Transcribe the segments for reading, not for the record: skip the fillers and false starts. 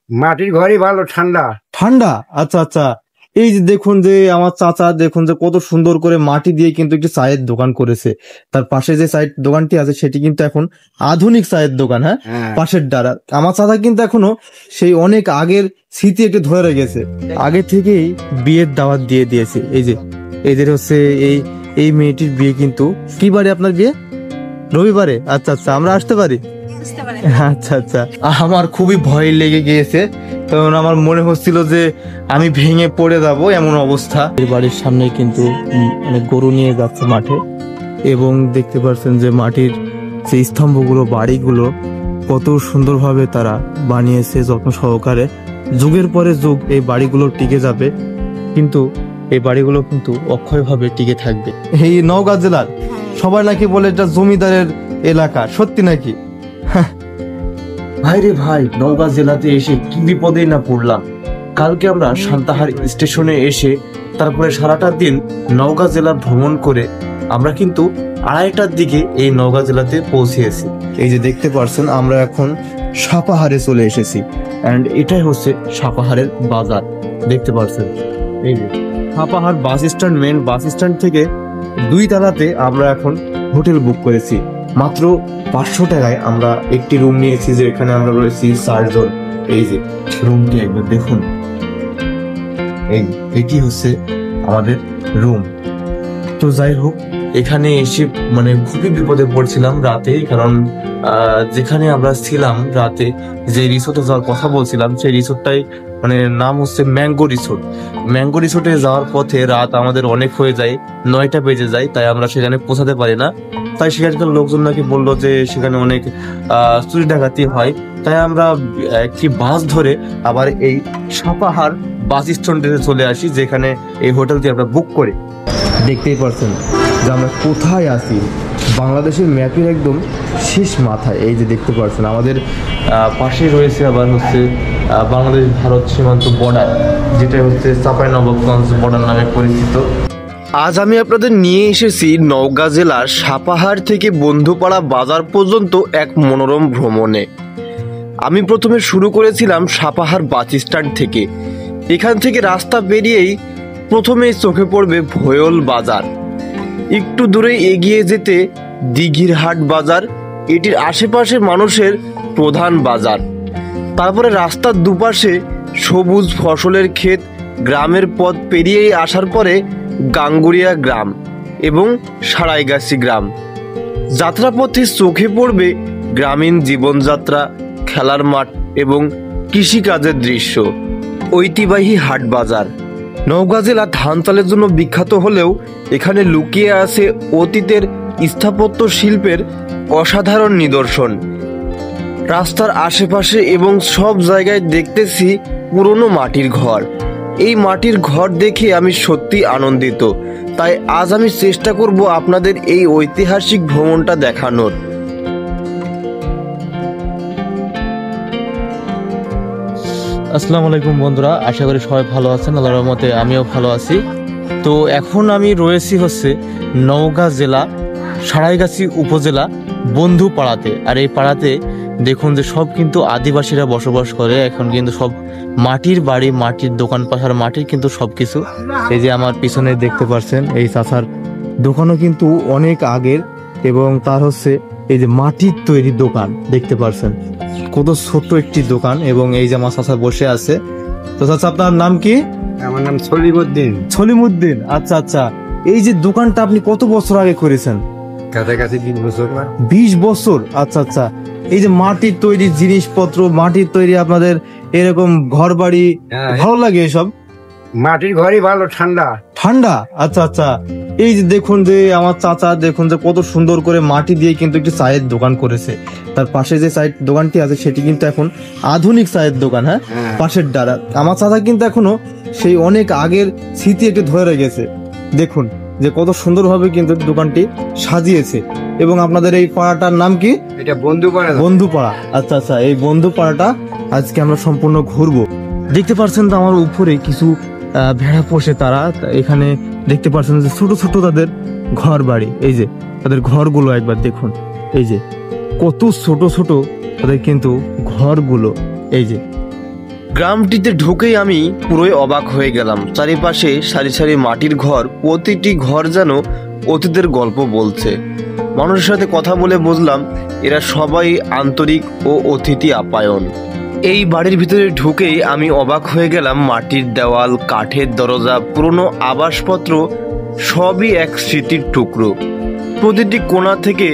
মাটির ঘরই ভালো, ঠান্ডা ঠান্ডা। আচ্ছা আচ্ছা, এই যে দেখুন যে আমার চাচা দেখুন যে কত সুন্দর করে মাটি দিয়ে কিন্তু একটি চায়ের দোকান করেছে। তার পাশে যে চায়ের দোকানটি আছে সেটি কিন্তু এখন আধুনিক চায়ের দোকান। হ্যাঁ, পাশের দ্বারা আমার চাচা কিন্তু এখনো সেই অনেক আগের স্মৃতি একটু ধরে রেখেছে, আগে থেকেই বিয়ের দাওয়াত দিয়ে দিয়েছে। এই যে এদের হচ্ছে এই মেয়েটির বিয়ে কিন্তু কি বারে আপনার বিয়ে? রবিবারে। আচ্ছা আচ্ছা, আমরা আসতে পারি? আচ্ছা আচ্ছা, আমার খুবই ভয় লেগে গিয়েছে, কারণ আমার মনে হচ্ছিল যে আমি ভেঙে পড়ে যাব এমন অবস্থা। বাড়ির সামনে কিন্তু মানে গরু নিয়ে যাচ্ছে মাঠে, এবং দেখতে পাচ্ছেন যে মাটির যে স্তম্ভগুলো, বাড়িগুলো কত সুন্দরভাবে তারা বানিয়েছে যত্ন সহকারে। যুগের পরে যুগ এই বাড়িগুলো টিকে যাবে, কিন্তু এই বাড়িগুলো কিন্তু অক্ষয়ভাবে টিকে থাকবে। এই নওগাঁ জেলার সবাই নাকি বলে এটা জমিদারের এলাকা, সত্যি নাকি? ভাই রে ভাই, নওগাঁ জেলাতে এসে কি বিপদেই না পড়লাম। কালকে আমরা সান্তাহার স্টেশনে এসে তারপরে সারাটা দিন নওগাঁ জেলা ভ্রমণ করে আমরা কিন্তু 2:30টার দিকে এই নওগাঁ জেলাতে পৌঁছেছি। এই যে দেখতে পাচ্ছেন আমরা এখন সাপাহারে চলে এসেছি, এন্ড এটাই হচ্ছে সাপাহারের বাজার। দেখতে পাচ্ছেন এই যে Sapahar bus stand, main bus stand থেকে 2 তলাতে আমরা এখন হোটেল বুক করেছি। মাত্র 500 টাকায় আমরা একটি রুম নিয়েছি, যে এখানে আমরা রয়েছি 4 জন। এই যে রুমটি একবার দেখুন, এটি হচ্ছে আমাদের রুম। তো যাই হোক, এখানে এসে মানে খুবই বিপদে পড়ছিলাম রাতে, কারণ যেখানে আমরা ছিলাম রাতে, যে রিসোর্টে যাওয়ার কথা বলছিলাম সেই রিসোর্টটাই মানে নাম হচ্ছে ম্যাঙ্গো রিসোর্ট। ম্যাঙ্গো রিসোর্টে যাওয়ার পথে রাত আমাদের অনেক হয়ে যায়, 9টা বেজে যায়, তাই আমরা সেখানে পৌঁছাতে পারি না। তাই সেখানকার লোকজন নাকি বললো যে সেখানে অনেক চুরি ডাকাতি হয়, তাই আমরা একটি বাস ধরে আবার এই সাপাহার বাস স্ট্যান্ডে চলে আসি, যেখানে এই হোটেলটি আমরা বুক করি। দেখতেই পাচ্ছেন যে আমরা কোথায় আছি, বাংলাদেশের ম্যাপের একদম শেষ মাথায়। এই যে দেখতে পাচ্ছেন আমাদের পাশে রয়েছে আবার হচ্ছে বাংলাদেশ ভারত সীমান্ত বর্ডার, যেটা হচ্ছে চাঁপাইনবাবগঞ্জ বর্ডার নামে পরিচিত। আজ আমি আপনাদের নিয়ে এসেছি নওগাঁ জেলার সাপাহার থেকে বন্ধুপাড়া বাজার পর্যন্ত এক মনোরম ভ্রমণে। আমি প্রথমে শুরু করেছিলাম সাপাহার বাস স্ট্যান্ড থেকে। এখান থেকে রাস্তা পেরিয়েই প্রথমেই চোখে পড়বে ভোয়ল বাজার। একটু দূরে এগিয়ে যেতে দিঘির হাট বাজার, এটির আশেপাশে মানুষের প্রধান বাজার। তারপরে রাস্তার দুপাশে সবুজ ফসলের ক্ষেত, গ্রামের পথ পেরিয়েই আসার পরে গাঙ্গুরিয়া গ্রাম এবং সারাইগাছি গ্রাম। যাত্রাপথে চোখে পড়বে গ্রামীণ জীবনযাত্রা, খেলার মাঠ এবং কৃষিকাজের দৃশ্য। ঐতিহ্যবাহী হাট বাজার। নওগাঁ জেলা ধান চালের জন্য বিখ্যাত হলেও এখানে লুকিয়ে আছে অতীতের স্থাপত্য শিল্পের অসাধারণ নিদর্শন। রাস্তার আশেপাশে এবং সব জায়গায় দেখতেছি পুরনো মাটির ঘর। এই মাটির ঘর দেখে আমি সত্যি আনন্দিত, তাই আজ আমি চেষ্টা করব আপনাদের এই ঐতিহাসিক ভ্রমণটা দেখানোর। আসসালামু আলাইকুম বন্ধুরা, আশা করি সবাই ভালো আছেন। আল্লাহর রহমতে আমিও ভালো আছি। তো এখন আমি রয়েছি হচ্ছে নওগাঁ জেলা সারাইগাছি উপজেলা বন্ধুপাড়াতে। আর এই পাড়াতে দেখুন যে সব কিন্তু আদিবাসীরা বসবাস করে। এখন কিন্তু সব মাটির বাড়ি, মাটির দোকান পাশার, মাটির কিন্তু সব কিছু। এই যে আমার পিছনে দেখতে পাচ্ছেন এই চাচার দোকানও কিন্তু অনেক আগের, এবং তার হচ্ছে এই যে মাটির তৈরি দোকান দেখতে পাচ্ছেন, কত ছোট্ট একটি দোকান। এবং এই যে আমার চাচা বসে আছে। তো চাচা, আপনার নাম কি? আমার নাম সলিমউদ্দিন। সলিমউদ্দিন, আচ্ছা আচ্ছা। এই যে দোকানটা আপনি কত বছর আগে করেছেন? কাছাকাছি 20 বছর। 20 বছর, আচ্ছা আচ্ছা। এই যে মাটির তৈরি জিনিসপত্র, মাটির তৈরি আপনাদের এরকম ঘর বাড়ি, ভালো লাগে এসব? মাটির ঘরই ভালো, ঠান্ডা ঠান্ডা। আচ্ছা আচ্ছা, এই যে দেখুন যে আমার চাচা দেখুন যে কত সুন্দর করে মাটি দিয়ে কিন্তু একটি চায়ের দোকান করেছে। তার পাশে যে চায়ের দোকানটি আছে সেটি কিন্তু এখন আধুনিক চায়ের দোকান। হ্যাঁ, পাশের দ্বারা আমার চাচা কিন্তু এখনো সেই অনেক আগের স্মৃতি একটু ধরে রেখেছে। দেখুন যে কত সুন্দরভাবে কিন্তু দোকানটি সাজিয়েছে। এবং আপনাদের এই পাড়াটার নাম কি? এটা বন্ধুপাড়া। বন্ধুপাড়া, আচ্ছা আচ্ছা। এই বন্ধুপাড়াটা আজকে আমরা সম্পূর্ণ ঘুরবো। দেখতে পাচ্ছেন তো আমার উপরে কিছু ভেড়া পোষে তারা। এখানে দেখতে পাচ্ছেন যে ছোট ছোট তাদের ঘর বাড়ি। এই যে তাদের ঘরগুলো একবার দেখুন, এই যে কত ছোট ছোট তাদের কিন্তু ঘরগুলো। এই যে গ্রামটিতে ঢুকেই আমি পুরোই অবাক হয়ে গেলাম। চারিপাশে সারি সারি মাটির ঘর, প্রতিটি ঘর যেন অতীতের গল্প বলছে। মানুষের সাথে কথা বলে বুঝলাম এরা সবাই আন্তরিক ও অতিথি আপ্যায়ন। এই বাড়ির ভিতরে ঢুকেই আমি অবাক হয়ে গেলাম। মাটির দেওয়াল, কাঠের দরজা, পুরনো আবাসপত্র সবই এক স্মৃতির টুকরো। প্রতিটি কোণা থেকে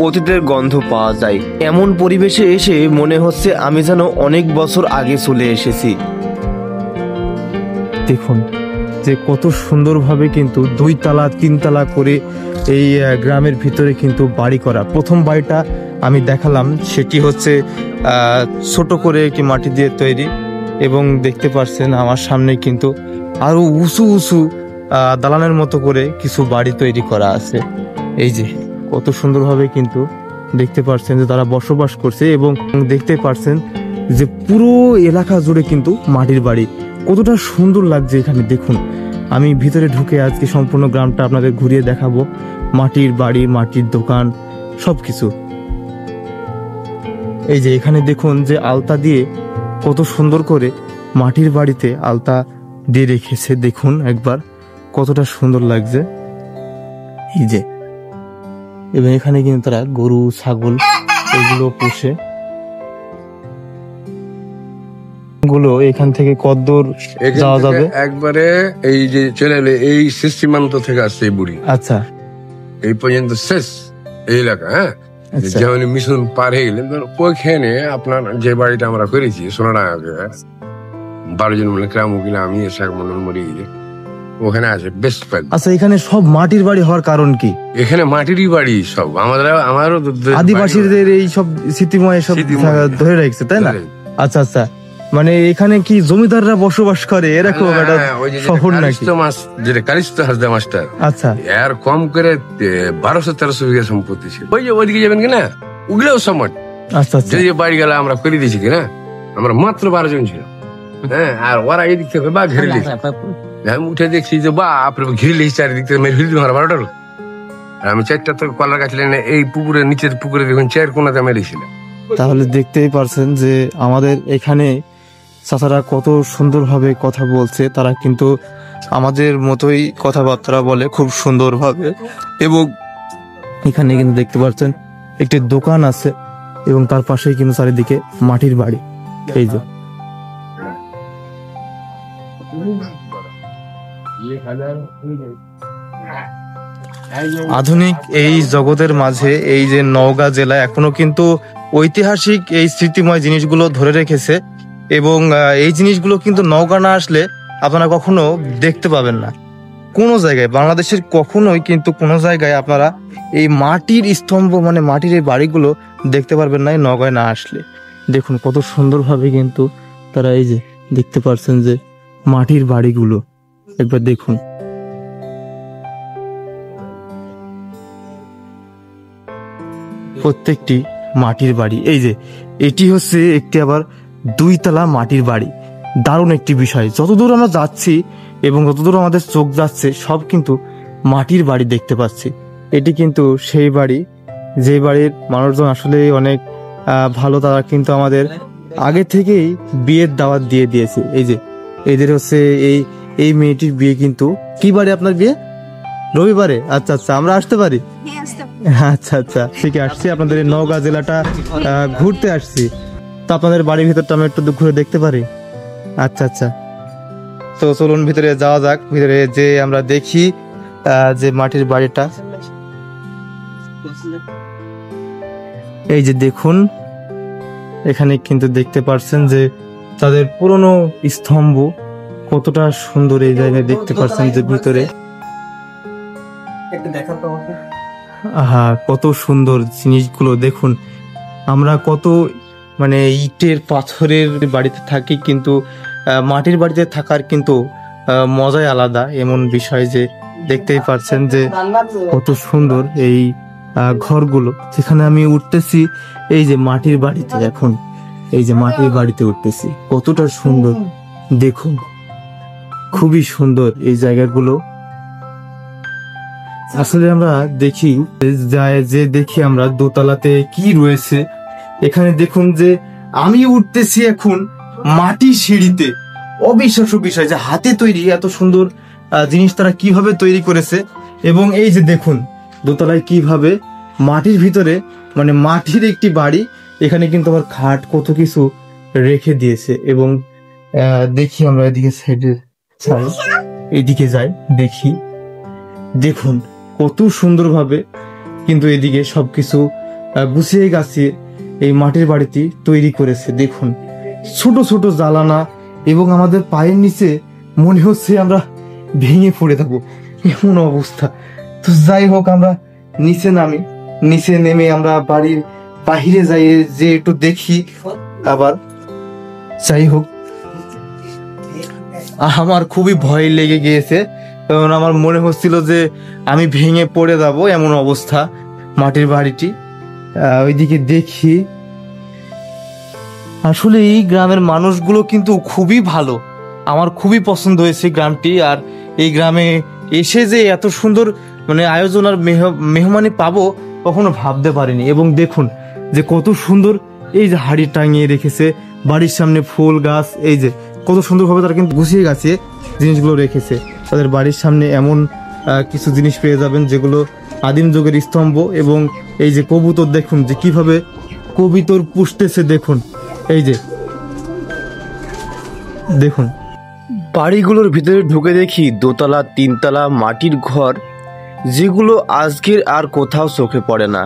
অতীতের গন্ধ পাওয়া যায়। এমন পরিবেশে এসে মনে হচ্ছে আমি যেন অনেক বছর আগে চলে এসেছি। দেখুন যে কত সুন্দরভাবে কিন্তু 2 তলা 3 তলা করে এই গ্রামের ভিতরে কিন্তু বাড়ি করা। প্রথম বাড়িটা আমি দেখালাম, সেটি হচ্ছে ছোট করে একটি মাটি দিয়ে তৈরি, এবং দেখতে পাচ্ছেন আমার সামনে কিন্তু আরো উঁচু উঁচু দালানের মতো করে কিছু বাড়ি তৈরি করা আছে। এই যে কত সুন্দরভাবে কিন্তু দেখতে পাচ্ছেন যে তারা বসবাস করছে, এবং দেখতে পাচ্ছেন যে পুরো এলাকা জুড়ে কিন্তু মাটির বাড়ি। কতটা সুন্দর লাগছে এখানে দেখুন। আমি ভিতরে ঢুকে আজকে সম্পূর্ণ গ্রামটা আপনাদের ঘুরিয়ে দেখাবো। মাটির বাড়ি, মাটির দোকান, সবকিছু। এই যে এখানে দেখুন যে আলতা দিয়ে কত সুন্দর করে মাটির বাড়িতে আলতা দিয়ে রেখেছে। দেখুন একবার কতটা সুন্দর লাগছে। এই যে, এবং এখানে কিন্তু তারা গরু, ছাগল এগুলো পোষে। গুলো এখান থেকে কদ্দূর যাওয়া যাবে? একবারে এই যে চলে এলে এই শেষ সীমান্ত থেকে আসছে এই বুড়ি, আচ্ছা এই পর্যন্ত শেষ এই এলাকা। হ্যাঁ, আচ্ছা। যেমন মিশন পার হয়ে গেলেন ওইখানে আপনার যে বাড়িটা আমরা করেছি সোনাডাঙ্গাকে 12 জন মিলে গ্রাম কিনা আমি এসে মনে মরে গিয়ে ওখানে আছে বেশ পাই। আচ্ছা, এখানে সব মাটির বাড়ি হওয়ার কারণ কি? এখানে মাটিরই বাড়ি সব আমারও আদিবাসীদের এই সব স্মৃতিময় সব ধরে রেখেছে, তাই না? আচ্ছা আচ্ছা, মানে এখানে কি জমিদাররা বসবাস করে এরকম একটা শহর নাকি? মাছ যেটা কারিস্ত হাসদা মাস্টার, আচ্ছা, এর কম করে 1200-1300 বিঘা সম্পত্তি ছিল। ওই যে ওইদিকে যাবেন কিনা ওগুলোও সমান। আচ্ছা আচ্ছা, যে বাড়ি গেলে আমরা করে দিয়েছি কিনা, আমরা মাত্র 12 জন ছিল। হ্যাঁ, আর ওরা এদিক থেকে বা ঘিরে লিখছে। আমি উঠে দেখছি যে বাপরে ঘিরে লিখছে চারিদিক থেকে মেরে ফেলতে মারা 12টা। আর আমি 4টা থেকে কলার গাছ লেনে এই পুকুরের নিচের পুকুরে দেখুন 4 কোনাতে মেরেছিলাম। তাহলে দেখতেই পারছেন যে আমাদের এখানে চাচারা কত সুন্দরভাবে কথা বলছে। তারা কিন্তু আমাদের মতোই কথাবার্তা বলে খুব সুন্দরভাবে, এবং এখানে কিন্তু দেখতে পাচ্ছেন একটি দোকান আছে, এবং তার পাশেই কিন্তু চারিদিকে মাটির বাড়ি। এই যে আধুনিক এই জগতের মাঝে এই যে নওগাঁ জেলা এখনো কিন্তু ঐতিহাসিক এই স্মৃতিময় জিনিসগুলো ধরে রেখেছে, এবং এই জিনিসগুলো কিন্তু নওগাঁ না আসলে আপনারা কখনো দেখতে পাবেন না কোনো জায়গায়। বাংলাদেশের কখনোই কিন্তু কোনো জায়গায় আপনারা এই মাটির স্তম্ভ, মানে মাটির এই বাড়িগুলো দেখতে পারবেন না এই নওগাঁয় না আসলে। দেখুন কত সুন্দরভাবে কিন্তু তারা, এই যে দেখতে পাচ্ছেন যে মাটির বাড়িগুলো একবার দেখুন। প্রত্যেকটি মাটির বাড়ি। এই যে এটি হচ্ছে একটি আবার 2 তলা মাটির বাড়ি। দারুণ একটি বিষয়। যতদূর আমরা যাচ্ছি এবং যতদূর আমাদের চোখ যাচ্ছে সব কিন্তু মাটির বাড়ি দেখতে পাচ্ছি। এটি কিন্তু সেই বাড়ি যে বাড়ির মানুষজন আসলে অনেক ভালো। তারা কিন্তু আমাদের আগে থেকেই বিয়ের দাওয়াত দিয়ে দিয়েছে। এই যে এদের হচ্ছে এই মেয়েটির বিয়ে কিন্তু কি বারে আপনার বিয়ে? রবিবারে? আচ্ছা আচ্ছা, আমরা আসতে পারি? আচ্ছা আচ্ছা, ঠিক আছে, আসছি আপনাদের এই নওগাঁ জেলাটা ঘুরতে আসছি। তো আপনাদের বাড়ির ভিতরটা আমি একটু ঘুরে দেখতে পারি? আচ্ছা আচ্ছা, তো চলুন ভিতরে যাওয়া যাক। ভিতরে যে আমরা দেখি যে মাটির বাড়িটা। এই যে দেখুন এখানে কিন্তু দেখতে পাচ্ছেন যে তাদের পুরনো স্তম্ভ কতটা সুন্দর। এই জায়গায় দেখতে পাচ্ছেন যে ভিতরে কত সুন্দর জিনিসগুলো দেখুন। আমরা কত মানে ইটের পাথরের বাড়িতে থাকি, কিন্তু মাটির বাড়িতে থাকার কিন্তু মজাই আলাদা। এমন বিষয় যে দেখতেই পাচ্ছেন যে কত সুন্দর এই ঘরগুলো। যেখানে আমি উঠতেছি এই যে মাটির বাড়িতে, এখন এই যে মাটির বাড়িতে উঠতেছি, কতটা সুন্দর দেখুন, খুবই সুন্দর এই জায়গাগুলো। আসলে আমরা দেখি দেখি আমরা দোতলাতে কি রয়েছে। এখানে দেখুন যে আমি উঠতেছি এখন, মাটির সিঁড়িতে। অবিশ্বাস্য বিষয় যে হাতে তৈরি এত সুন্দর জিনিস তারা কিভাবে তৈরি করেছে। এবং এই যে দেখুন দোতলায় কিভাবে মাটির ভিতরে, মানে মাটির একটি বাড়ি, এখানে কিন্তু আবার খাট কত কিছু রেখে দিয়েছে। এবং দেখি আমরা এদিকে সাইডে এদিকে যাই, দেখি দেখুন কত সুন্দরভাবে কিন্তু এদিকে সবকিছু গুছিয়ে গাছিয়ে এই মাটির বাড়িটি তৈরি করেছে। দেখুন ছোট ছোট জ্বালানা, এবং আমাদের পায়ের নিচে মনে হচ্ছে আমরা ভেঙে পড়ে থাকবো এমন অবস্থা। তো যাই হোক আমরা নিচে নেমে আমরা বাড়ির বাহিরে যাই, যে একটু দেখি। আবার যাই হোক আমার খুবই ভয় লেগে গিয়েছে, কারণ আমার মনে হচ্ছিল যে আমি ভেঙে পড়ে যাব এমন অবস্থা মাটির বাড়িটি। ওইদিকে দেখি, আসলে এই গ্রামের মানুষগুলো কিন্তু খুবই ভালো, আমার খুবই পছন্দ হয়েছে গ্রামটি। আর এই গ্রামে এসে যে এত সুন্দর মানে আয়োজন আর মেহমানি পাবো কখনো ভাবতে পারিনি। এবং দেখুন যে কত সুন্দর এই যে হাড়ি টাঙিয়ে রেখেছে, বাড়ির সামনে ফুল গাছ, এই যে কত সুন্দরভাবে তারা কিন্তু গুছিয়ে গাছিয়ে জিনিসগুলো রেখেছে। তাদের বাড়ির সামনে এমন কিছু জিনিস পেয়ে যাবেন যেগুলো আদিম যুগের স্তম্ভ। এবং এই যে কবুতর দেখুন যে কিভাবে কবুতর পুষতেছে, দেখুন এই যে দেখুন। বাড়িগুলোর ভিতরে ঢুকে দেখি দোতলা তিনতলা মাটির ঘর, যেগুলো আজকের আর কোথাও চোখে পড়ে না।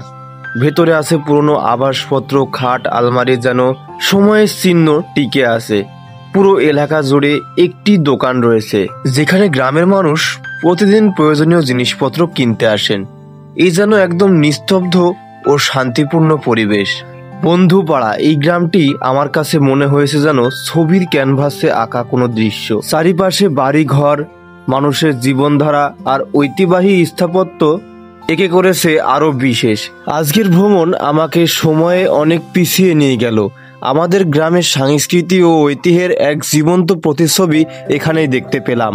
ভেতরে আছে পুরনো আবাসপত্র, খাট, আলমারি, যেন সময়ের চিহ্ন টিকে আছে। পুরো এলাকা জুড়ে একটি দোকান রয়েছে যেখানে গ্রামের মানুষ প্রতিদিন প্রয়োজনীয় জিনিসপত্র কিনতে আসেন। এই যেন একদম নিস্তব্ধ ও শান্তিপূর্ণ পরিবেশ। বন্ধুপাড়া এই গ্রামটি আমার কাছে মনে হয়েছে যেন ছবির ক্যানভাসে আঁকা কোনো দৃশ্য। চারিপাশে বাড়ি ঘর, মানুষের জীবনধারা আর ঐতিহ্যবাহী স্থাপত্য একে করেছে আরো বিশেষ। আজকের ভ্রমণ আমাকে সময়ে অনেক পিছিয়ে নিয়ে গেল। আমাদের গ্রামের সংস্কৃতি ও ঐতিহ্যের এক জীবন্ত প্রতিচ্ছবি এখানেই দেখতে পেলাম।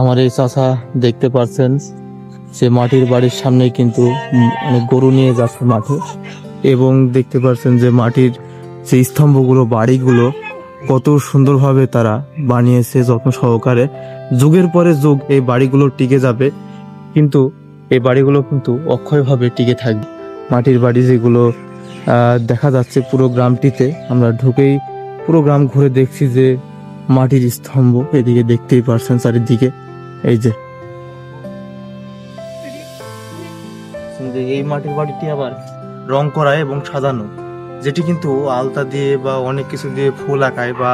আমার এই চাচা দেখতে পাচ্ছেন যে মাটির বাড়ির সামনে কিন্তু অনেক গরু নিয়ে যাচ্ছে মাঠে। এবং দেখতে পাচ্ছেন যে মাটির যে স্তম্ভগুলো, বাড়িগুলো কত সুন্দরভাবে তারা বানিয়েছে যত্ন সহকারে। যুগের পরে যুগ এই বাড়িগুলো টিকে যাবে, কিন্তু এই বাড়িগুলো কিন্তু অক্ষয়ভাবে টিকে থাকবে। মাটির বাড়ি যেগুলো দেখা যাচ্ছে পুরো গ্রামটিতে, আমরা ঢুকেই পুরো গ্রাম ঘুরে দেখছি যে মাটির স্তম্ভ এদিকে দেখতেই পারছেন চারিদিকে। এই যে এই মাটির বাড়িটি আবার রং করা এবং সাজানো, যেটি কিন্তু আলতা দিয়ে বা অনেক কিছু দিয়ে ফুল আঁকায় বা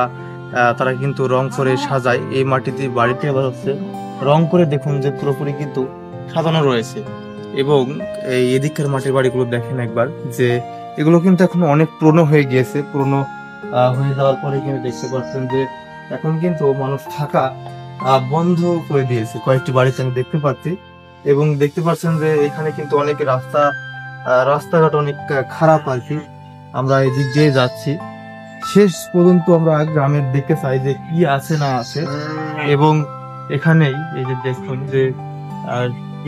তারা কিন্তু রং করে সাজায়। এই মাটিতে বাড়িটি আবার হচ্ছে রং করে দেখুন যে পুরোপুরি কিন্তু সাজানো রয়েছে। এবং এই এদিককার মাটির বাড়িগুলো দেখেন একবার, যে এগুলো কিন্তু এখন অনেক পুরনো হয়ে গিয়েছে। পুরনো হয়ে যাওয়ার পরে কিন্তু দেখতে পাচ্ছেন যে এখন কিন্তু মানুষ থাকা বন্ধ করে দিয়েছে কয়েকটি বাড়িতে আমি দেখতে পাচ্ছি। এবং দেখতে পাচ্ছেন যে এখানে কিন্তু অনেক রাস্তাঘাট অনেক খারাপ আর কি। আমরা এদিক দিয়ে যাচ্ছি, শেষ পর্যন্ত আমরা গ্রামের দেখতে চাই যে কি আছে না আছে। এবং এখানেই এই যে দেখুন যে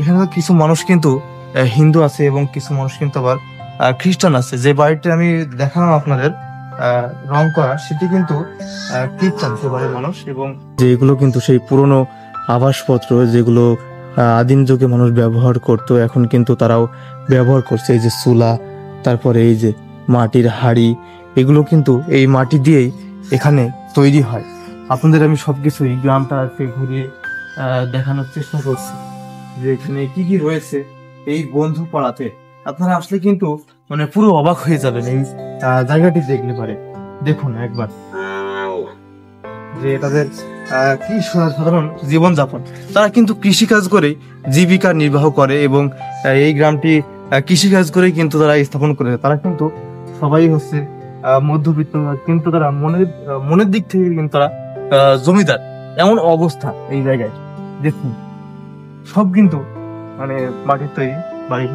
এখানে কিছু মানুষ কিন্তু হিন্দু আছে এবং কিছু মানুষ কিন্তু আবার খ্রিস্টান আছে। যে বাড়িটা আমি দেখালাম আপনাদের রং করা, সেটি কিন্তু খ্রিস্টান সে বাড়ির মানুষ। এবং যেগুলো কিন্তু সেই পুরনো আবাসপত্র যেগুলো আদিম যুগে মানুষ ব্যবহার করতো, এখন কিন্তু তারাও ব্যবহার করছে। এই যে চুলা, তারপরে এই যে মাটির হাড়ি, এগুলো কিন্তু এই মাটি দিয়েই এখানে তৈরি হয়। আপনাদের আমি সবকিছু এই গ্রামটাকে ঘুরিয়ে দেখানোর চেষ্টা করছি যে এখানে কি কি রয়েছে এই বন্ধুপাড়াতে। আপনারা আসলে কিন্তু মানে পুরো অবাক হয়ে যাবেন এই জায়গাটি দেখলে পারে। দেখুন একবার যে তাদের কি সাধারণ জীবনযাপন, তারা কিন্তু কৃষিকাজ করে জীবিকা নির্বাহ করে। এবং এই গ্রামটি কৃষিকাজ করে কিন্তু তারা স্থাপন করে। তারা কিন্তু সবাই হচ্ছে মধ্যবিত্ত, কিন্তু তারা মনের দিক থেকে কিন্তু তারা জমিদার, এমন অবস্থা এই জায়গায়। দেখুন সব কিন্তু মানে মাটির তৈরি বাড়ি।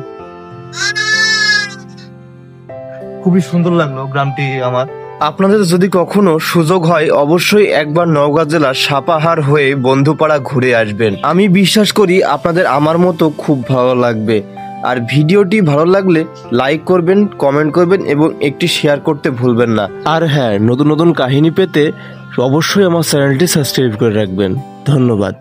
খুবই সুন্দর লাগলো গ্রামটি আমার। আপনাদের যদি কখনো সুযোগ হয় অবশ্যই একবার নওগাঁ জেলার সাপাহার হয়ে বন্ধুপাড়া ঘুরে আসবেন। আমি বিশ্বাস করি আপনাদের আমার মতো খুব ভালো লাগবে। আর ভিডিওটি ভালো লাগলে লাইক করবেন, কমেন্ট করবেন এবং একটি শেয়ার করতে ভুলবেন না। আর হ্যাঁ, নতুন নতুন কাহিনী পেতে অবশ্যই আমার চ্যানেলটি সাবস্ক্রাইব করে রাখবেন। ধন্যবাদ।